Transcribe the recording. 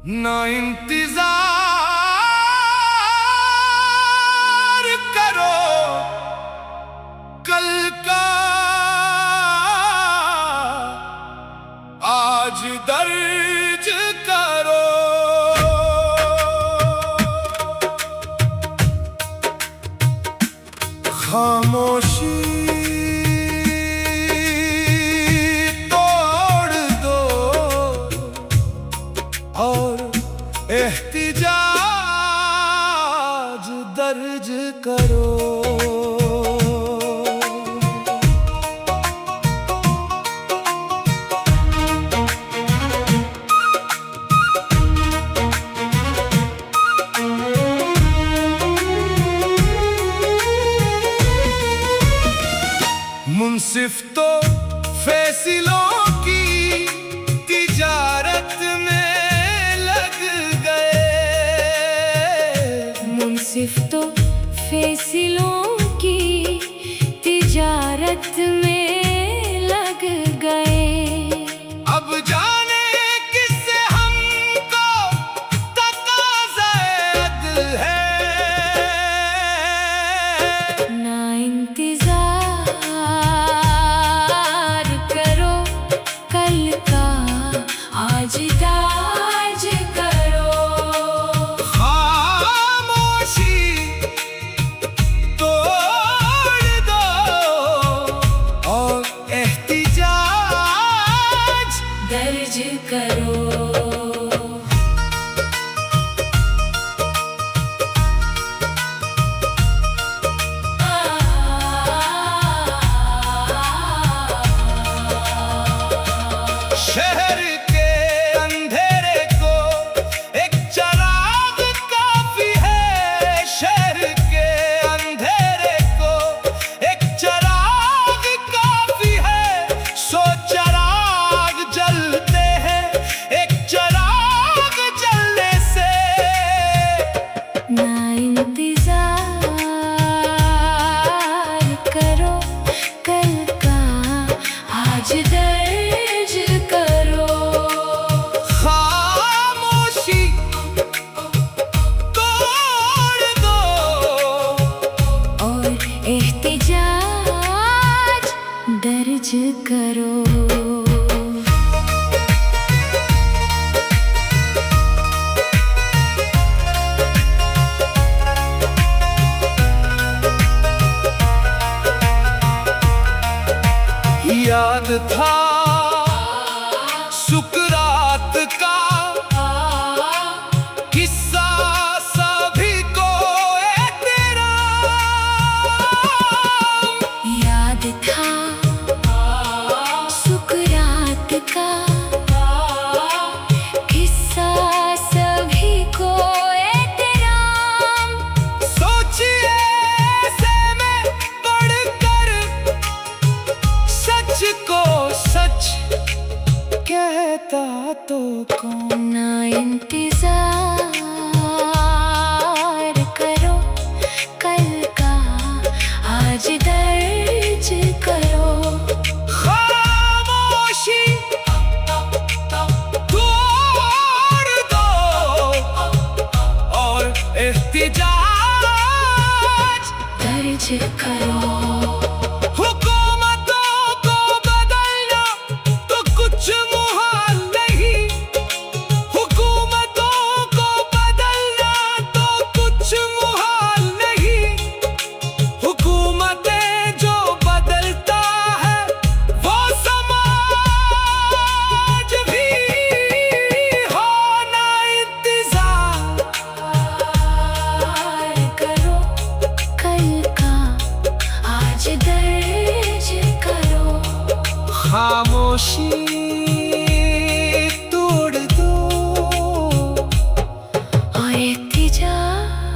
ना इंतजार करो कल का, आज दर्ज करो। खामोशी तोड़ दो और एहतिजाज दर्ज करो। मुंसिफ तो फैसलों की तिजारत में लग गए, मुंसिफ तो फैसलों की तिजारत में लग गए। अब जाने किससे हमको तकाज़े अदल है, ना इंतजार करो कल का, आज दाज करो। खामोशी तोड़ दो और एहतिजाज दर्ज करो। शहर के अंधेरे को एक चिराग काफी है, शहर के अंधेरे को एक चिराग काफी है। सौ चिराग जलते हैं एक चिराग जलने से, ना इंतजार करो कल का, आज दर्ज करो। खामोशी तोड़ दो और एहतिजाज दर्ज करो। याद था सुकरात का किस्सा सभी को तेरा, याद था सुकरात का किस्सा सभी को एहतराम। सोचिए ऐसे में पढ़कर सच को सच कहता तो कौन। ना इंतजार करो कल का, आज दर्ज करो। खामोशी तोड़ दो और एहतिजाज दर्ज करो। हुकूमतों को बदलना तो कुछ मुहाल नहीं, हुकूमतों को बदलना तो कुछ मुहाल नहीं। हुकूमतें जो बदलता है वो समाज भी होना। इंतजार करो कल का, आज दर्ज करो। खामोशी तोड़ दो और एहतिजाज